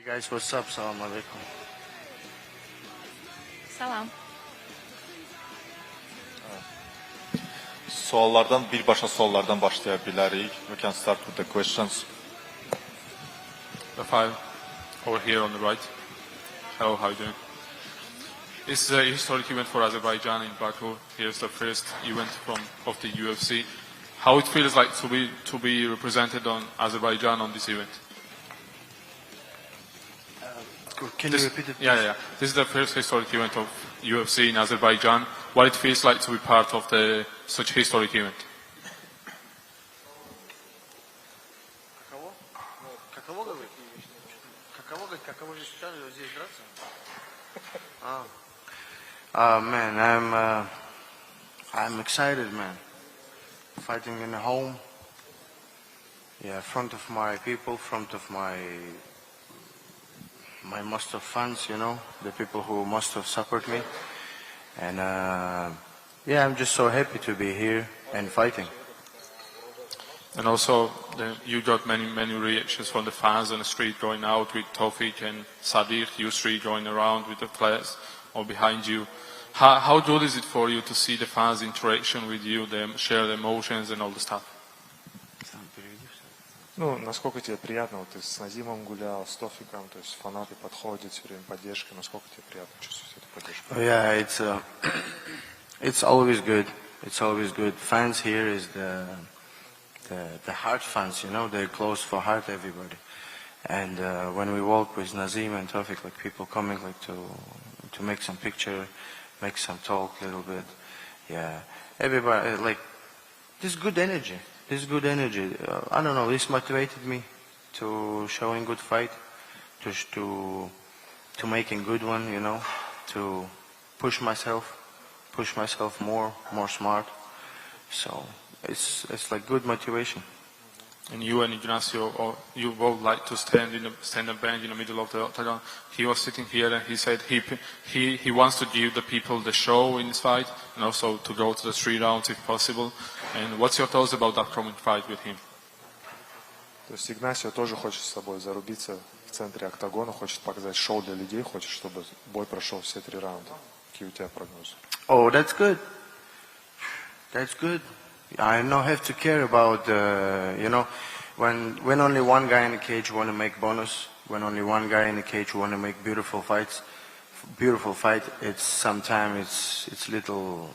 Hey guys, what's up? Salam alaikum. Salam. Birbaşa suallardan başlaya bilərik. We can start with the questions. Rafael, over here on the right. Hello, how are you doing? This is a historic event for Azerbaijan in Baku. Here's the first event of the UFC. How it feels like to be represented on Azerbaijan on this event? Can you repeat it? Yeah. This is the first historic event of UFC in Azerbaijan. What it feels like to be part of such historic event? Каково говорит? Каково же сейчас здесь драться? Man, I'm excited, man. Fighting in home. Yeah, front of my people, front of my most of fans, the people who must have supported me. And yeah, I'm just so happy to be here and fighting. And also, you got many reactions from the fans on the street going out with Tawfiq and Sadiq, you three going around with the players all behind you. How good is it for you to see the fans' interaction with you, them share the emotions and all the stuff? Ну, насколько тебе приятно, вот ты с Назимом гулял, с Тофиком, то есть фанаты подходят, все время поддержка, насколько тебе приятно чувствовать эту поддержку? Yeah, it's always good. It's always good. Fans here is the heart fans, they're close for heart, everybody. And when we walk with Nazim and Tawfiq, like people coming like to make some picture, make some talk a little bit. Yeah, everybody like this good energy. This good energy. I don't know. This motivated me to showing good fight, to making good one. To push myself more smart. So it's like good motivation. And you and Ignacio, you both like to stand up bench in the middle of the octagon. He was sitting here and he said he wants to give the people the show in this fight and also to go to the 3 rounds if possible. And what's your thoughts about the upcoming fight with him? То есть Игнасио тоже хочет с тобой зарубиться в центре октагона, хочет показать шоу для людей, хочет, чтобы бой прошел все 3 раунда. Какие у тебя прогнозы? Oh, that's good. That's good. I don't have to care about, when only one guy in the cage want to make bonus, when only one guy in the cage want to make beautiful fight, it's sometimes it's little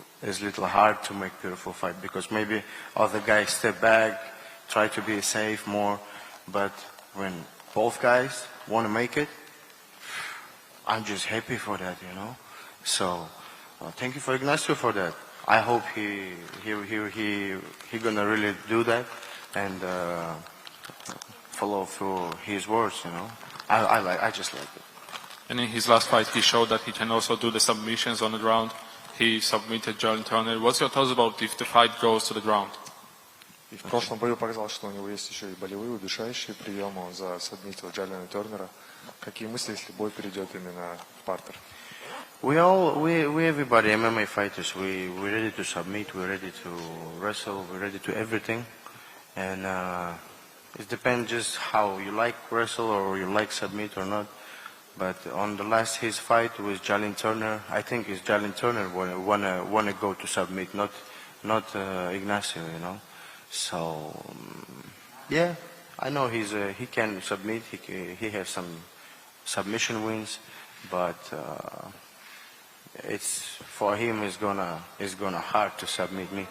hard to make beautiful fight because maybe other guys step back, try to be safe more, but when both guys want to make it, I'm just happy for that, So, thank you for Ignacio for that. I hope he gonna really do that and follow through his words. I just like it. And in his last fight, he showed that he can also do the submissions on the ground. He submitted Jalen Turner. What's your thoughts about if the fight goes to the ground? И в прошлом бою показал, что у него есть еще и болевые, удушающие приемы. Он засадмитил Джалена Тернера. Какие мысли, если бой перейдет именно в партер? We everybody MMA fighters. We're ready to submit. We're ready to wrestle. We're ready to everything, and it depends just how you like wrestle or you like submit or not. But on the last his fight with Jalen Turner, I think it's Jalen Turner wanna go to submit, not Ignacio, So yeah, I know he can submit. He has some submission wins, but. It's for him. It's gonna hard to submit me.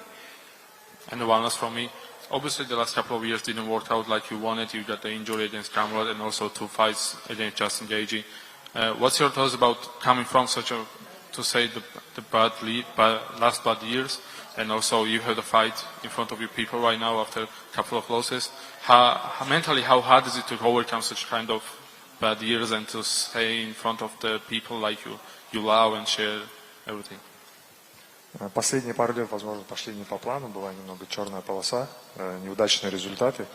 And the one last from me. Obviously, the last couple of years didn't work out like you wanted. You got the injury against Kamrat and also 2 fights against Justin Gaethje. What's your thoughts about coming from such the last bad years, and also you have the fight in front of your people right now after a couple of losses. Mentally, how hard is it to overcome such kind of bad years and to stay in front of the people like you love and share everything? Последние пару лет, возможно, пошли не по плану, была немного черная полоса, неудачные результаты.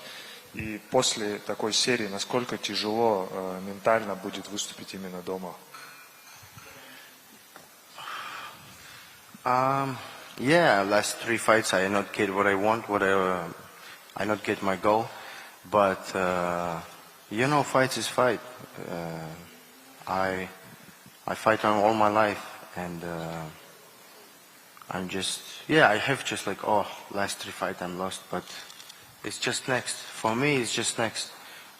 И после такой серии, насколько тяжело ментально будет выступить именно дома? Yeah, last 3 fights I not get what I want, I not get my goal, but You know, fight is fight. I fight on all my life, and I'm just, yeah, I have just like, oh, last 3 fights I'm lost, but it's just next. For me, it's just next.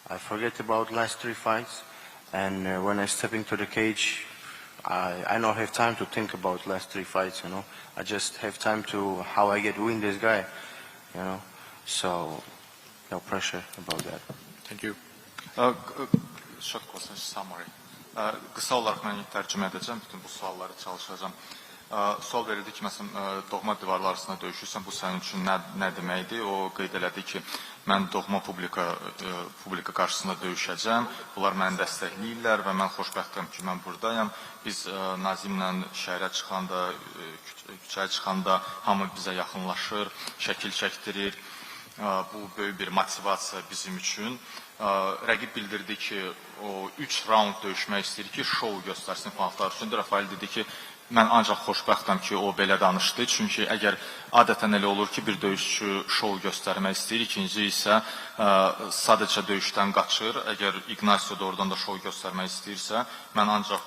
I forget about last 3 fights, and when I step into the cage, I don't have time to think about last 3 fights, you know. I just have time to how I get win this guy, you know. So, no pressure about that. Thank you. Short question summary. Qısa olaraq mən tərcümə edəcəm, bütün bu sualları çalışacağım. Sual verildi ki, məsələn, doğma divarlar arasında döyüşürsən, bu sənin üçün nə deməkdir? O qeyd elədi ki, mən doğma publika qarşısında döyüşəcəm, bunlar məni dəstəkləyirlər və mən xoşbəxtəm ki, mən buradayam. Biz Nazimlə şəhərə çıxanda, küçəyə çıxanda hamı bizə yaxınlaşır, şəkil çəkdirir. Bu böyük bir motivasiya bizim üçün. Rəqib bildirdi ki, o 3 raund döyüşmək istəyir ki, şou göstərsin fanatlar üçün. Rafael dedi ki, mən ancaq xoşbəxtəm ki, o belə danışdı. Çünki əgər adətən elə olur ki, bir döyüşçü şou göstərmək istəyir, ikinci isə sadəcə döyüşdən qaçır. Əgər Ignacio doğrudan da şou göstərmək istəyirsə, mən ancaq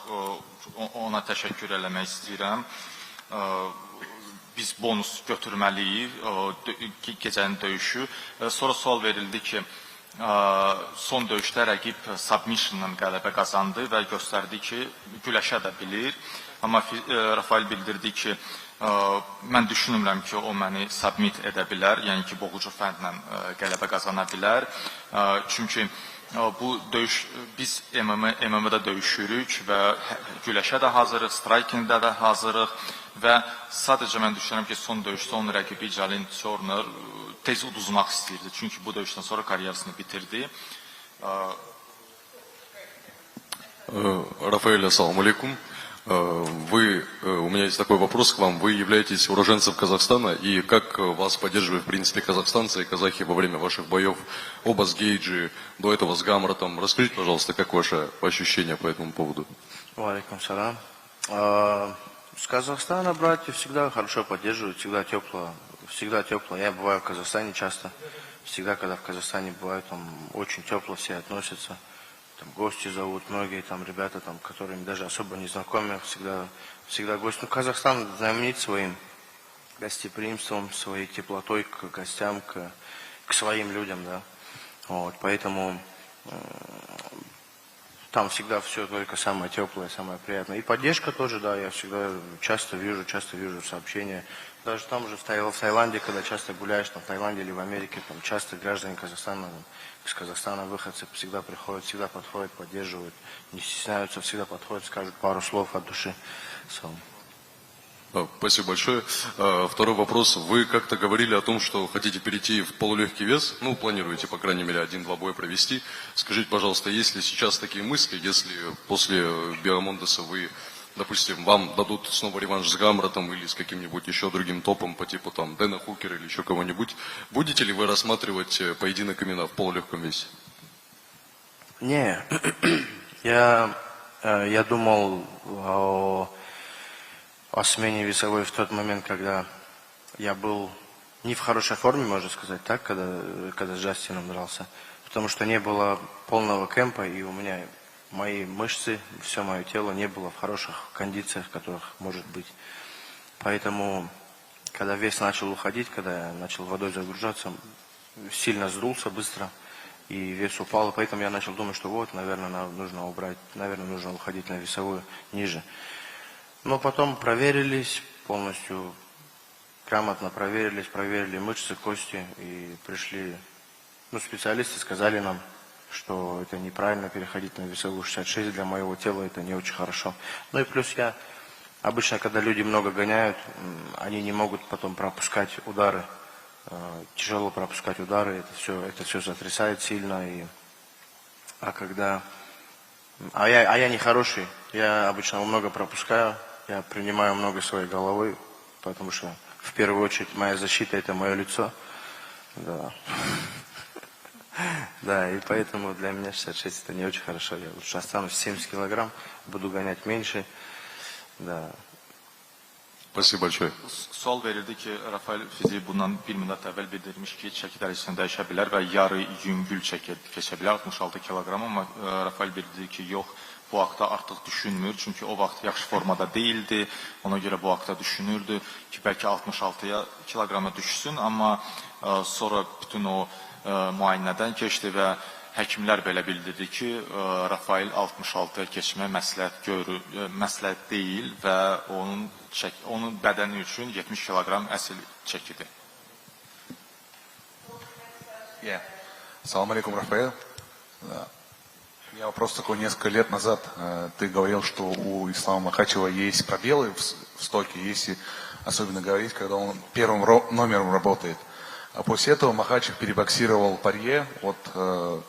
ona təşəkkür eləmək istəyirəm. Biz bonus götürməliyik gecənin döyüşü. Sonra sual verildi ki, son döyüşdə rəqib submissionla qələbə qazandı və göstərdi ki, güləşə də bilir. Amma Rafael bildirdi ki, mən düşünmürəm ki, o məni submit edə bilər, yəni ki, boğucu fəndlə qələbə qazana bilər. Çünki bu döyüş, biz MMA-da döyüşürük və güləşə də hazırıq, strikingdə də hazırıq və sadəcə mən düşünürəm ki, son döyüşdə onun rəqibi Jalin Turner tez uduzmaq istəyirdi. Çünki bu döyüşdən sonra karyerasını bitirdi. Рафаэль, ассаламу алейкум. У меня есть такой вопрос к вам. Вы являетесь уроженцем Казахстана, и как вас поддерживают, в принципе, казахстанцы и казахи во время ваших боев? Оба с Гейджи, до этого с Гамратом. Расскажите, пожалуйста, как ваше ощущение по этому поводу? Валейкум салам. С Казахстана братья всегда хорошо поддерживают, всегда тепло. Всегда тепло. Я бываю в Казахстане часто. Всегда, когда в Казахстане бываю, там очень тепло все относятся. Там гости зовут, многие там ребята, там, которыми даже особо не знакомы, всегда гости. Ну, Казахстан знаменит своим гостеприимством, своей теплотой к гостям, к своим людям, да. Вот, поэтому там всегда все только самое теплое, самое приятное. И поддержка тоже, да, я всегда часто вижу сообщения. Даже там же в Таиланде, когда часто гуляешь, там, в Таиланде или в Америке, там часто граждане Казахстана, из Казахстана выходцы всегда приходят, всегда подходят, поддерживают, не стесняются, всегда подходят, скажут пару слов от души. Спасибо большое. Второй вопрос. Вы как-то говорили о том, что хотите перейти в полулегкий вес, ну, планируете, по крайней мере, 1-2 боя провести. Скажите, пожалуйста, есть ли сейчас такие мысли, если после Биомондеса вы, допустим, вам дадут снова реванш с Гамратом или с каким-нибудь еще другим топом по типу там Дэна Хукера или еще кого-нибудь, будете ли вы рассматривать поединок именно в полулегком весе? Не, я думал о смене весовой в тот момент, когда я был не в хорошей форме, можно сказать так, когда с Джастином дрался, потому что не было полного кемпа, и у меня мои мышцы, все мое тело не было в хороших кондициях, которых может быть. Поэтому, когда вес начал уходить, когда я начал водой загружаться, сильно сдулся быстро, и вес упал, и поэтому я начал думать, что вот, наверное, нужно убрать, наверное, нужно уходить на весовую ниже. Но потом проверились полностью, грамотно проверили мышцы, кости, и пришли, специалисты сказали нам, что это неправильно переходить на весовую 66, для моего тела это не очень хорошо. Ну и плюс обычно, когда люди много гоняют, они не могут потом пропускать удары, тяжело пропускать удары, это все затрясает сильно, я не хороший, я обычно много пропускаю, я принимаю много своей головы, потому что в первую очередь моя защита это мое лицо. Да. Да, и поэтому для меня 66 это не очень хорошо. Я лучше останусь 70 килограмм, буду гонять меньше. Да. Спасибо большое. Sual verirdi ki, Rafael Fizi bundan bir müddət əvvəl bildirmiş ki, çəki dərəcəsini dəyişə bilər və yarı yüngül çəki keçə bilər, 66 kiloqram, amma Rafael bildirdi ki, yox, bu haqda artıq düşünmür, çünki o vaxt yaxşı formada değildi, ona görə bu haqda düşünürdü ki, bəlkə 66 kiloqrama düşsün, amma sonra bütün o müayinədən keçdi və həkimlər belə bildirdi ki, Rafael 66-ya keçmək məsləhət deyil və onun bədəni üçün 70 kiloqram əsl çəkidir. Салам алейкум, Рафаэль. У меня вопрос такой. Несколько лет назад ты говорил, что у Ислама Махачева есть пробелы в стойке, если особенно говорить, когда он первым номером работает. А после этого Махачев перебоксировал Порье. Вот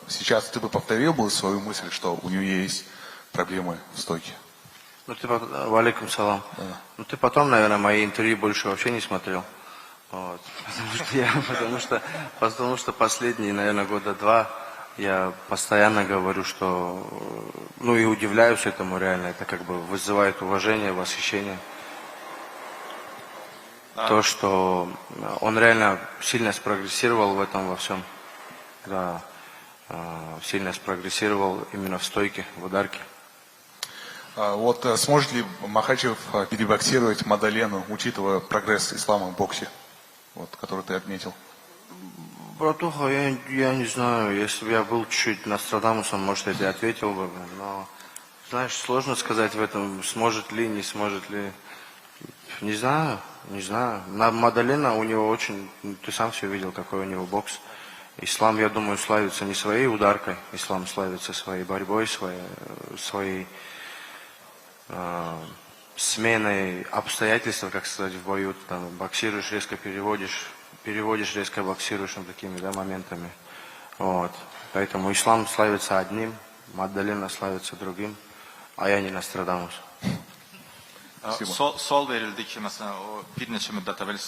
сейчас ты бы повторил бы свою мысль, что у него есть проблемы в стойке? Ну ты валейкум салам. Да. Ну ты потом, наверное, мои интервью больше вообще не смотрел. Вот. Потому что последние, наверное, года 2 я постоянно говорю, что, ну и удивляюсь этому реально, это как бы вызывает уважение, восхищение. То, что он реально сильно спрогрессировал в этом во всем. Да, сильно спрогрессировал именно в стойке, в ударке. Вот сможет ли Махачев перебоксировать Мадалену, учитывая прогресс ислама в боксе, вот, который ты отметил? Братуха, я не знаю, если бы я был чуть-чуть Нострадамусом, может, я тебе ответил бы, но, знаешь, сложно сказать в этом, сможет ли, не сможет ли. Не знаю. На Мадалена у него очень, ты сам все видел, какой у него бокс. Ислам, я думаю, славится не своей ударкой, ислам славится своей борьбой, своей сменой обстоятельств, как сказать, в бою. Там, боксируешь, резко переводишь, резко боксируешь такими, да, моментами. Вот. Поэтому ислам славится одним, Мадалена славится другим, а я не Нострадамус. Sual verildi ki, məsələn, o bir neçə müddət əvvəl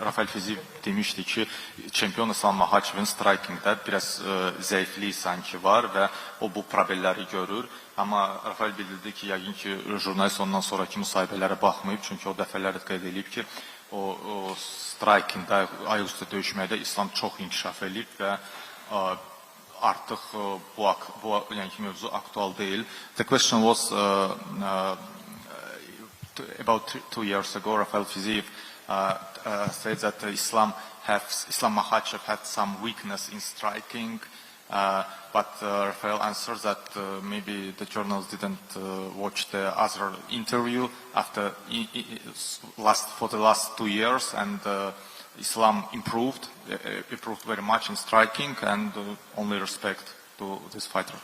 Rafael Fizi demişdi ki, çempion İslam Mahachevin strikingdə biraz zəiflik sanki var və o bu probelləri görür. Amma Rafael bildirdi ki, yəqin ki, jurnalist ondan sonraki müsahibələrə baxmayıb, çünki o dəfələrlə qeyd edib ki, o strikingdə, ayaqüstə döyüşməkdə İslam çox inkişaf edib və artıq bu mövzu aktual deyil. The question was about 2 years ago, Rafael Fiziev said that Islam Makhachev had some weakness in striking, but Rafael answered that maybe the journalists didn't watch the other interview for the last 2 years, and Islam improved very much in striking, and only respect to this fighter.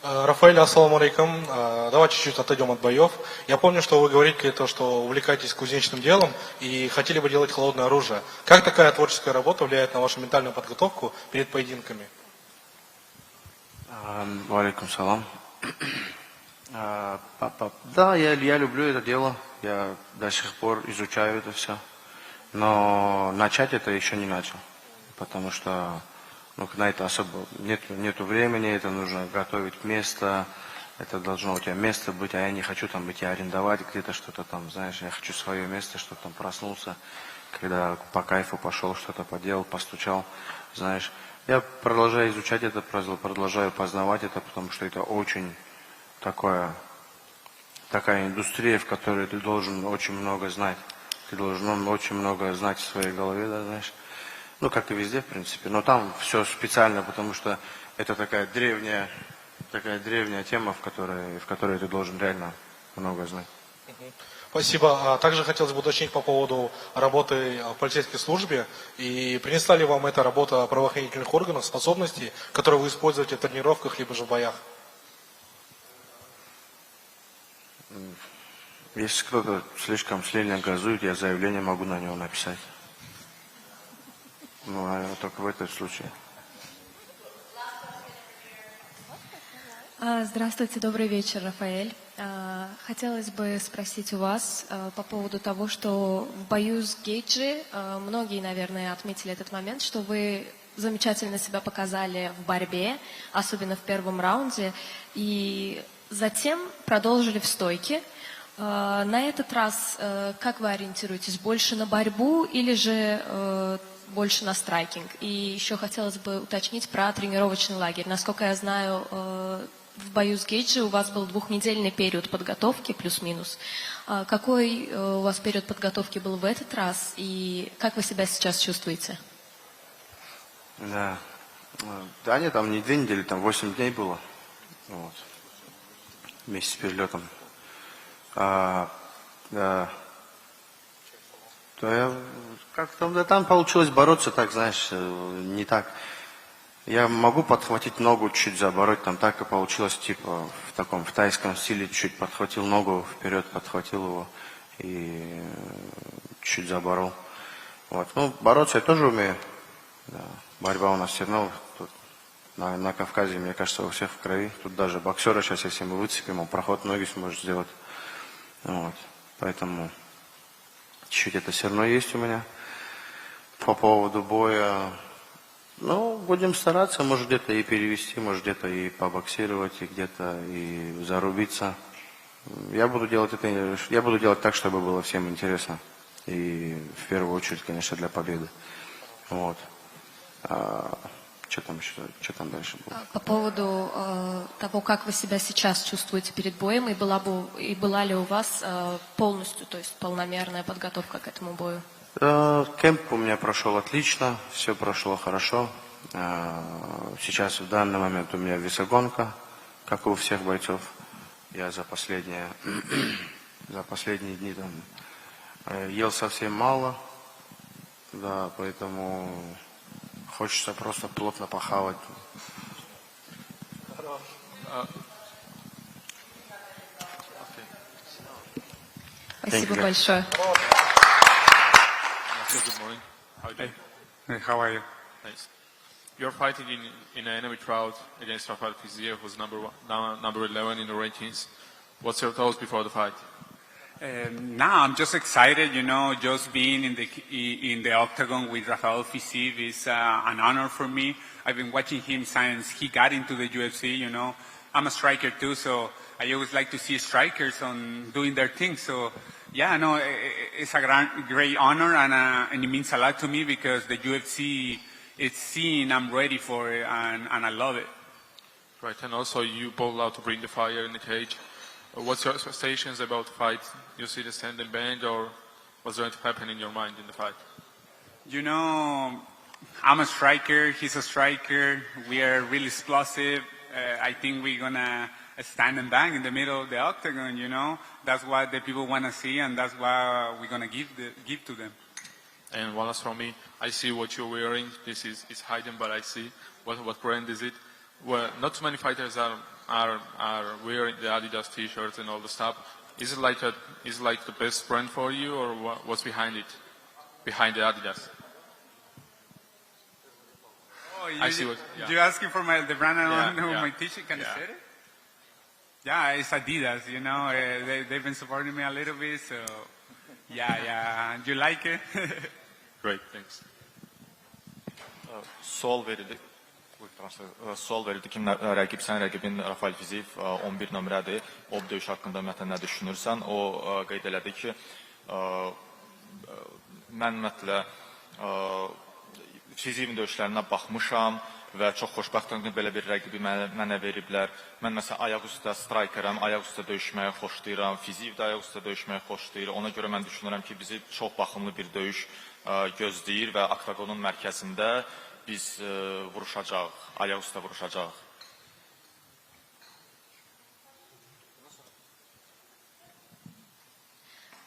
Рафаэль, ассаламу алейкум. Давайте чуть-чуть отойдем от боев. Я помню, что вы говорите, что увлекаетесь кузнечным делом и хотели бы делать холодное оружие. Как такая творческая работа влияет на вашу ментальную подготовку перед поединками? Валейкум салам. Да, я люблю это дело. Я до сих пор изучаю это все. Но начать это еще не начал. Потому что на это особо нету времени, это нужно готовить место, это должно у тебя место быть, а я не хочу там идти арендовать где-то что-то там, знаешь, я хочу свое место, чтобы там проснулся, когда по кайфу пошел, что-то поделал, постучал, знаешь. Я продолжаю изучать это, продолжаю познавать это, потому что это очень такая индустрия, в которой ты должен очень много знать. Ты должен очень много знать в своей голове, да, знаешь. Ну, как и везде, в принципе. Но там все специально, потому что это такая древняя тема, в которой ты должен реально много знать. Спасибо. Также хотелось бы уточнить по поводу работы в полицейской службе. И принесла ли вам эта работа правоохранительных органов способностей, которые вы используете в тренировках либо же в боях? Если кто-то слишком сильно газует, я заявление могу на него написать. Ну, только в этом случае. Здравствуйте, добрый вечер, Рафаэль. Хотелось бы спросить у вас по поводу того, что в бою с Гейджи, многие, наверное, отметили этот момент, что вы замечательно себя показали в борьбе, особенно в первом раунде, и затем продолжили в стойке. На этот раз как вы ориентируетесь? Больше на борьбу или же больше на страйкинг? И еще хотелось бы уточнить про тренировочный лагерь. Насколько я знаю, в бою с Гейджи у вас был 2-недельный период подготовки, плюс-минус. Какой у вас период подготовки был в этот раз и как вы себя сейчас чувствуете? Да. Да нет, там не 2 недели, там 8 дней было. Вот. Вместе с перелетом. Да. Да я как-то да, там получилось бороться так, знаешь, не так. Я могу подхватить ногу, чуть забороть, там так и получилось, типа в тайском стиле, чуть подхватил ногу вперед, подхватил его и чуть заборол. Вот. Ну, бороться я тоже умею. Да. Борьба у нас все равно тут, на Кавказе, мне кажется, у всех в крови. Тут даже боксера сейчас, если мы выцепим, он проход ноги сможет сделать. Вот. Поэтому чуть это все равно есть у меня. По поводу боя, ну, будем стараться, может где-то и перевести, может где-то и побоксировать, и где-то и зарубиться. Я буду делать так, чтобы было всем интересно. И в первую очередь, конечно, для победы. Вот. Что там дальше было? По поводу того, как вы себя сейчас чувствуете перед боем, и была ли у вас полностью, то есть полномерная подготовка к этому бою? Кемп у меня прошел отлично, все прошло хорошо. Сейчас в данный момент у меня весогонка, как и у всех бойцов. Я за последние дни там ел совсем мало, да, поэтому хочется просто плотно похавать. Спасибо большое. Good morning. How are you doing? Hey, how are you? Nice. You're fighting in an enemy crowd against Rafael Fiziev, who's number 11 in the rankings. What's your thoughts before the fight? Now I'm just excited, just being in the octagon with Rafael Fiziev is an honor for me. I've been watching him since he got into the UFC, I'm a striker too, so I always like to see strikers doing their thing. So, yeah, no, it's a great honor and it means a lot to me because the UFC, it's seen I'm ready for it and I love it. Right, and also you pulled out to bring the fire in the cage. What's your expectations about the fight? You see the stand and bang, or what's going to happen in your mind in the fight? I'm a striker, he's a striker, we are really explosive. I think we're going to stand and bang in the middle of the octagon, That's what the people want to see, and that's what we're going to give to them. And one last from me, I see what you're wearing. This is hidden, but I see. What brand is it? Well, not too many fighters are wearing the Adidas T-shirts and all the stuff. Is it like the best brand for you, or what's behind it? Behind the Adidas? Oh, I see what. Yeah. You're asking for the brand on my T-shirt? Can you Yeah. say it? Yeah, it's Adidas. They've been supporting me a little bit, so yeah. You like it? Great, thanks. Sual verildi. Sual verildi ki, sən rəqibin Rafael Fiziev 11 nömrədir. O döyüş haqqında ümumiyyətlə nə düşünürsən? O qeyd elədi ki, mən ümumiyyətlə Fizievin döyüşlərinə baxmışam və çox xoşbəxtəm ki, belə bir rəqibi mənə veriblər. Mən məsələn ayaq üstə strikerəm, ayaq üstə döyüşməyi xoşlayıram. Fiziev də ayaq üstə döyüşməyi xoşlayır. Ona görə mən düşünürəm ki, bizi çox baxımlı bir döyüş gözləyir və oktagonun mərkəzində biz vuruşacağıq, ayaq üstə vuruşacağıq.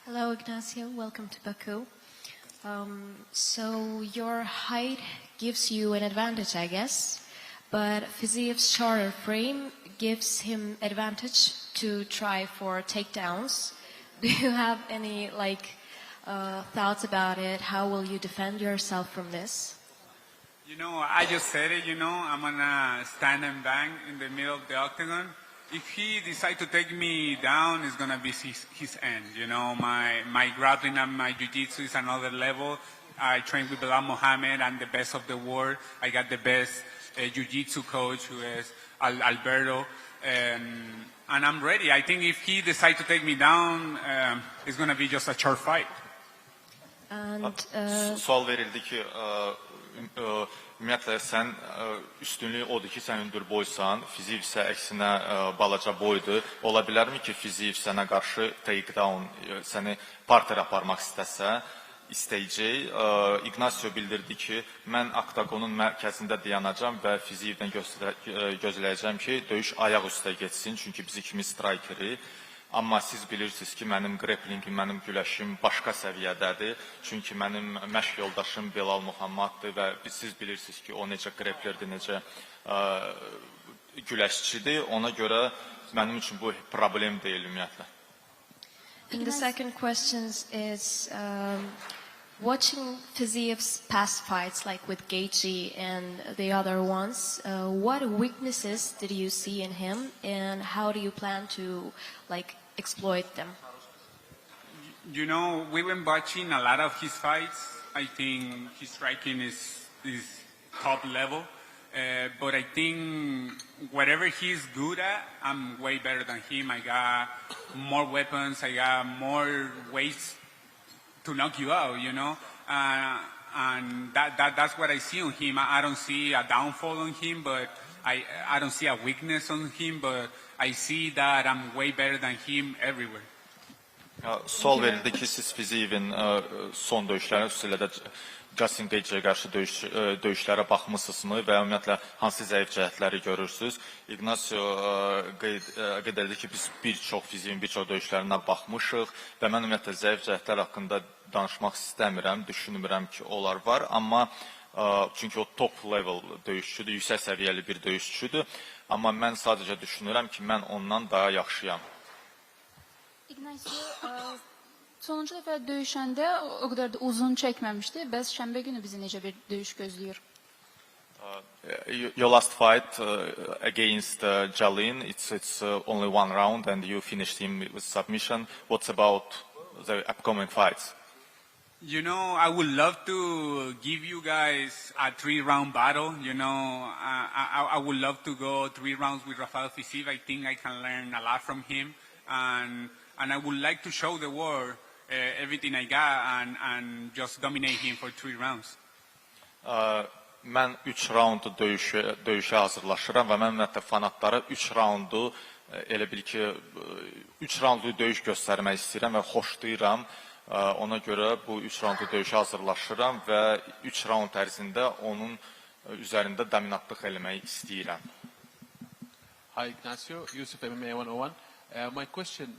Hello, Ignacio. Welcome to Baku. So your height gives you an advantage, I guess, but Fiziev's shorter frame gives him advantage to try for takedowns. Do you have any thoughts about it? How will you defend yourself from this? I just said it, I'm gonna stand and bang in the middle of the octagon. If he decides to take me down, it's gonna be his end. My grappling and my jiu-jitsu is another level. I train with Bilal Mohammed. I'm the best of the world. I got the best jiu-jitsu coach, who is Alberto. and I'm ready. I think if he decides to take me down, it's going to be just a short fight. And Sual verildi ki, ümumiyyətlə sən üstünlük odur ki, sən hündür boysan, fizik isə əksinə balaca boydur. Ola bilərmi ki, fizik sənə qarşı takedown, səni parter aparmaq istəyəcək? Ignacio bildirdi ki, mən oktagonun mərkəzində dayanacam və fizikdən gözləyəcəm ki, döyüş ayaq üstə geçsin, çünki bizi kimi strikeri. Amma siz bilirsiniz ki, mənim grapplingim, mənim güləşim başqa səviyyədədir. Çünki mənim məşq yoldaşım Belal Muhammaddır və siz bilirsiniz ki, o necə grapplerdir, necə güləşçidir. Ona görə mənim üçün bu problem deyil ümumiyyətlə. And the second question is, watching Fiziev's past fights, like with Gaethje and the other ones, what weaknesses did you see in him, and how do you plan to exploit them? You know, we've been watching a lot of his fights. I think his striking is top level. But I think whatever he's good at, I'm way better than him. I got more weapons. I got more ways to knock you out, you know. And that's what I see on him. I don't see a downfall on him, but I don't see a weakness on him, but I see that I'm way better than him everywhere. Sual verildi ki, siz Fiziyevin son döyüşlərinə, xüsusilə də Justin Gaethje'yə qarşı döyüşlərə baxmısınızmı və ümumiyyətlə hansı zəif cəhətləri görürsünüz? Ignacio qeyd edir ki, biz bir çox Fiziyevin bir çox döyüşlərinə baxmışıq və mən ümumiyyətlə zəif cəhətlər haqqında danışmaq istəmirəm, düşünmürəm ki, onlar var, amma çünki o top level döyüşçüdür, yüksək səviyyəli bir döyüşçüdür, amma mən sadəcə düşünürəm ki, mən ondan daha yaxşıyam. Ignacio, sonuncu dəfə döyüşəndə o qədər də uzun çəkməmişdi. Bəs şənbə günü bizi necə bir döyüş gözləyir? Your last fight against Jalin, it's only one round and you finished him with submission. What about the upcoming fights? You know, I would love to give you guys a 3-round battle. You know, I would love to go 3 rounds with Rafael Fiziev. I think I can learn a lot from him. And I would like to show the world everything I got and just dominate him for 3 rounds. Mən 3 raundu döyüşə hazırlaşıram və mən ümumiyyətlə fanatlara 3 raundu elə bil ki 3 raundlu döyüş göstərmək istəyirəm və xoşlayıram. Ona görə bu 3 raundlu döyüşə hazırlaşıram və 3 raund ərzində onun üzərində dominantlıq eləmək istəyirəm. Hi Ignacio, Yusuf MMA 101. My question,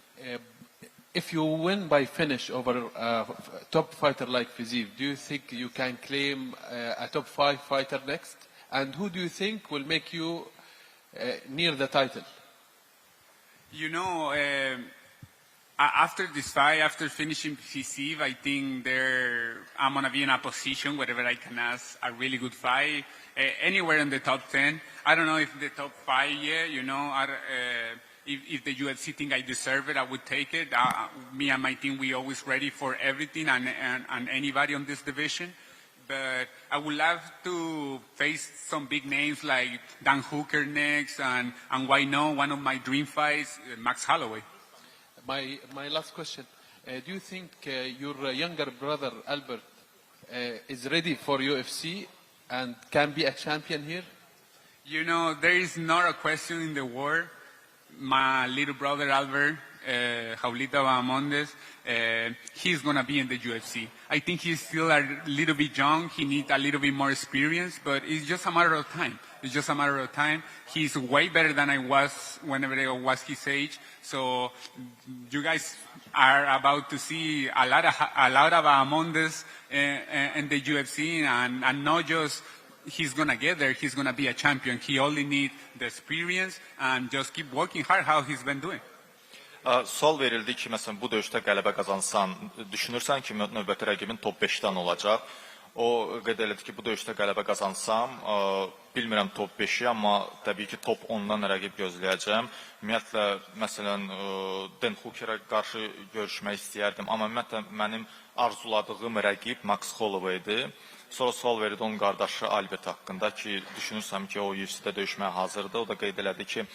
if you win by finish over a top fighter like Fiziev, do you think you can claim a top 5 fighter next? And who do you think will make you near the title? You know, after this fight, after finishing Fiziev, I think I'm going to be in a position wherever I can ask a really good fight, anywhere in the top 10. I don't know if the top 5 yet, you know. If the UFC think I deserve it, I would take it. Me and my team, we always ready for everything and anybody on this division. But I would love to face some big names like Dan Hooker next, and why no, one of my dream fights, Max Holloway. My last question, do you think your younger brother, Albert, is ready for UFC and can be a champion here? You know, there is not a question in the world. My little brother Albert, Jaulita Bahamondes, he's going to be in the UFC. I think he's still a little bit young. He needs a little bit more experience, but it's just a matter of time. It's just a matter of time. He's way better than I was whenever I was his age. So you guys are about to see a lot of Bahamondes in the UFC, and not just he's going to get there, he's going to be a champion. He only needs the experience and just keep working hard how he's been doing. Sual verildi ki, məsələn, bu döyüşdə qələbə qazansan, düşünürsən ki, növbəti rəqibin top 5-dən olacaq. O qeyd elədi ki, bu döyüşdə qələbə qazansam, bilmirəm top 5-i, amma təbii ki, top 10-dan rəqib gözləyəcəm. Ümumiyyətlə, məsələn, Dan Hooker'a qarşı görüşmək istəyərdim, amma ümumiyyətlə, mənim arzuladığım rəqib Max Holloway'dir. Sonra sual verildi onun qardaşı Albert haqqında ki, düşünürsəm ki, o UFC-də döyüşməyə hazırdır. O da qeyd elədi ki,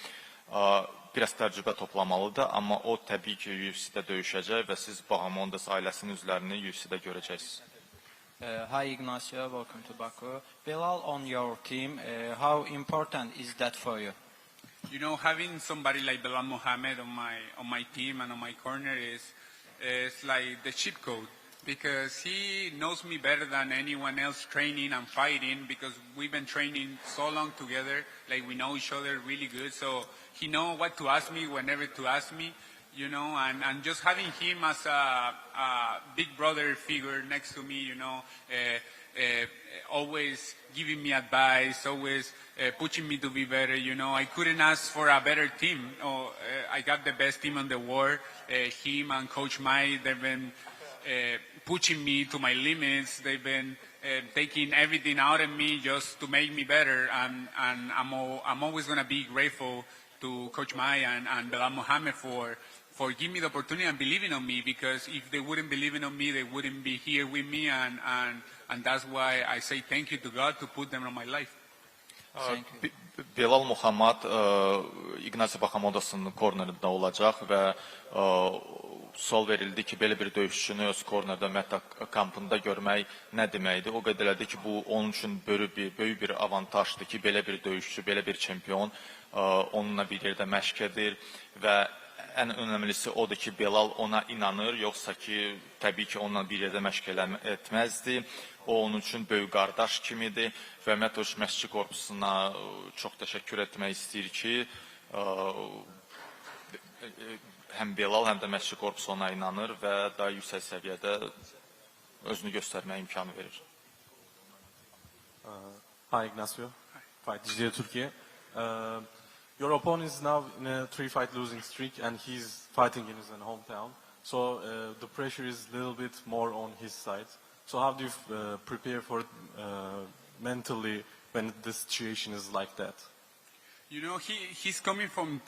biraz təcrübə toplamalıdır, amma o təbii ki UFC-də döyüşəcək və siz Bahamondes ailəsinin üzvlərini UFC-də görəcəksiniz. Hi Ignacio, welcome to Baku. Bilal on your team, how important is that for you? You know, having somebody like Belal Mohammed on my team and on my corner is like the cheat code, because he knows me better than anyone else training and fighting, because we've been training so long together, like we know each other really good, so he knows what to ask me whenever to ask me, you know, and just having him as a big brother figure next to me, you know, always giving me advice, always pushing me to be better, you know. I couldn't ask for a better team. I got the best team in the world. Him and Coach Mike, they've been pushing me to my limits. They've been taking everything out of me just to make me better. And I'm always going to be grateful to Coach Mike and Belal Mohammed for giving me the opportunity and believing on me, because if they wouldn't believe in me, they wouldn't be here with me. And that's why I say thank you to God to put them in my life. Belal Muhammad İgnasi Bahamodas'ın kornerində olacaq və sual verildi ki, belə bir döyüşçünü öz kornerdə Meta kampında görmək nə deməkdir? O qədərlədir ki, bu onun üçün böyük bir avantajdır ki, belə bir döyüşçü, belə bir çempion onunla bir yerdə məşq edir və ən önəmlisi odur ki, Belal ona inanır, yoxsa ki, təbii ki, onunla bir yerdə məşq etməzdi. O onun üçün böyük qardaş kimidir və Metoş Məşqçi Korpusuna çox təşəkkür etmək istəyir ki, həm Belal, həm də Məşqçi Korpusu ona inanır və daha yüksək səviyyədə özünü göstərməyə imkanı verir. Hi Ignacio, Fight DJ Türkiye. Your opponent is now in a 3-fight losing streak and he's fighting in his own hometown. So the pressure is a little bit more on his side. So how do you prepare for mentally when the situation is like that? You know, he's coming from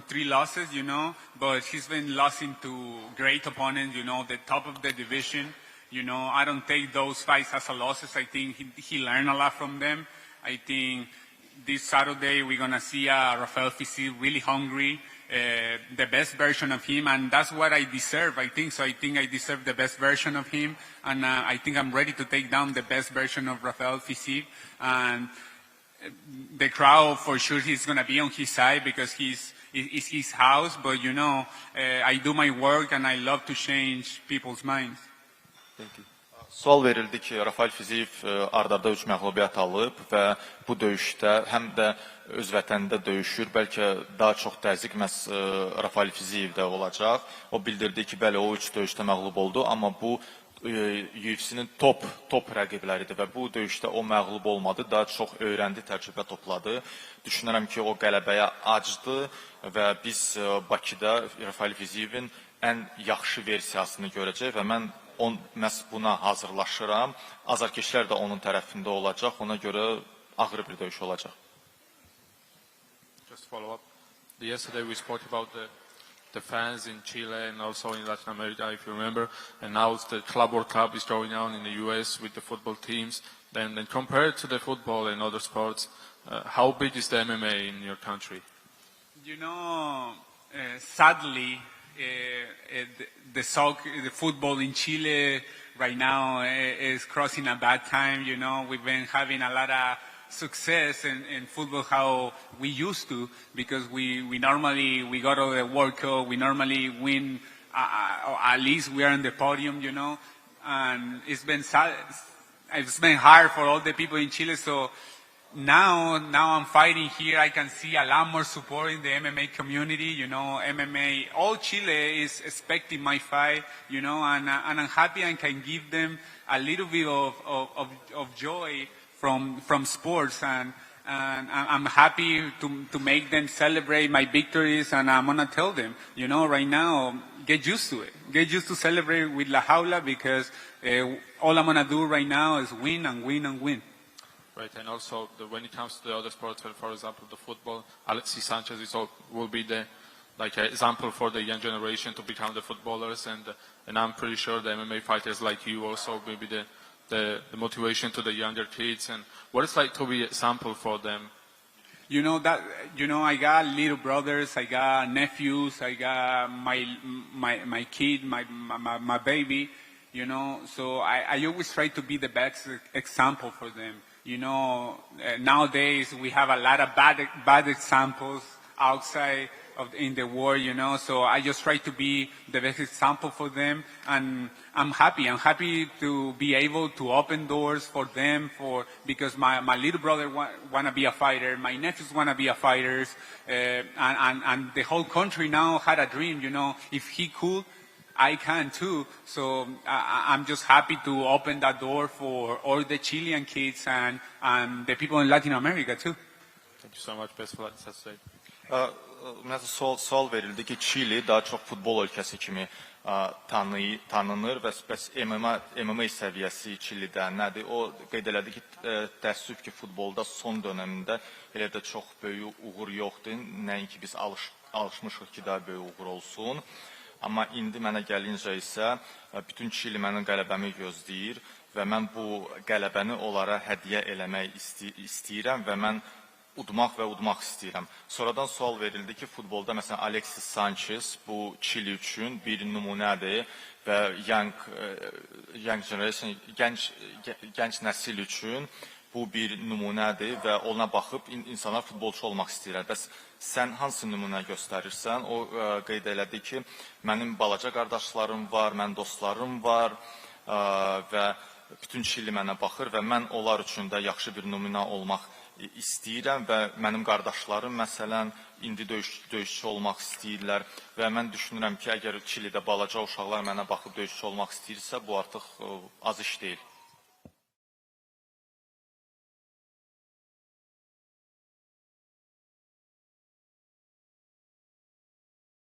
3 losses, you know, but he's been losing to great opponents, you know, the top of the division. You know, I don't take those fights as a losses. I think he learned a lot from them. I think this Saturday we're going to see Rafael Fiziev really hungry, the best version of him, and that's what I deserve, I think. So I think I deserve the best version of him, and I think I'm ready to take down the best version of Rafael Fiziev. And the crowd, for sure, he's going to be on his side because it's his house, but, you know, I do my work and I love to change people's minds. Thank you. Sual verildi ki, Rafael Fiziev ard-arda 3 məğlubiyyət alıb və bu döyüşdə həm də öz vətənində döyüşür, bəlkə daha çox təzyiq məhz Rafael Fizievdə olacaq. O bildirdi ki, bəli, o 3 döyüşdə məğlub oldu, amma bu UFC-nin top rəqibləridir və bu döyüşdə o məğlub olmadı, daha çox öyrəndi, təcrübə topladı. Düşünürəm ki, o qələbəyə acdı və biz Bakıda Rafael Fizievin ən yaxşı versiyasını görəcək və mən məhz buna hazırlaşıram. Azarkeşlər də onun tərəfində olacaq, ona görə ağır bir döyüş olacaq. Just follow up. Yesterday we spoke about the fans in Chile and also in Latin America, if you remember, and now the Club World Cup is going on in the US with the football teams. Then compared to the football and other sports, how big is the MMA in your country? You know, sadly, the football in Chile right now is crossing a bad time. You know, we've been having a lot of success in football how we used to, because we normally go to the World Cup, we normally win, at least we are on the podium, you know, and it's been hard for all the people in Chile. So now I'm fighting here. I can see a lot more support in the MMA community, you know. MMA, all Chile is expecting my fight, you know, and I'm happy I can give them a little bit of joy from sports, and I'm happy to make them celebrate my victories, and I'm gonna tell them, you know, right now, get used to it. Get used to celebrate with La Jaula, because all I'm gonna do right now is win and win and win. Right, and also when it comes to the other sports, for example, the football, Alexis Sanchez will be the example for the young generation to become the footballers, and I'm pretty sure the MMA fighters like you also will be the motivation to the younger kids. And what it's like to be an example for them? You know that, you know, I got little brothers, I got nephews, I got my kid, my baby, you know, so I always try to be the best example for them. You know, nowadays we have a lot of bad examples outside in the world, you know, so I just try to be the best example for them, and I'm happy to be able to open doors for them, because my little brother wanna be a fighter, my nephews wanna be a fighters, and the whole country now had a dream, you know, if he could, I can too. So I'm just happy to open that door for all the Chilean kids and the people in Latin America too. Thank you so much. Best for that state. Ümumiyyətlə sual verildi ki, Çili daha çox futbol ölkəsi kimi tanınır və bəs MMA səviyyəsi Çilidə nədir? O qeyd elədi ki, təəssüf ki, futbolda son dönəmində elə də çox böyük uğur yoxdur. Nəinki biz alışmışıq ki, daha böyük uğur olsun. Amma indi mənə gəlincə isə bütün Çili mənim qələbəmi gözləyir və mən bu qələbəni onlara hədiyyə eləmək istəyirəm və mən udmaq istəyirəm. Sonradan sual verildi ki, futbolda məsələn Alexis Sanchez bu Çili üçün bir nümunədir və young generation, gənc nəsil üçün bu bir nümunədir və ona baxıb insanlar futbolçu olmaq istəyirlər. Bəs sən hansı nümunə göstərirsən? O qeyd elədi ki, mənim balaca qardaşlarım var, mənim dostlarım var və bütün Çili mənə baxır və mən onlar üçün də yaxşı bir nümunə olmaq istəyirəm və mənim qardaşlarım məsələn indi döyüşçü olmaq istəyirlər və mən düşünürəm ki, əgər Çilidə balaca uşaqlar mənə baxıb döyüşçü olmaq istəyirsə, bu artıq az iş deyil.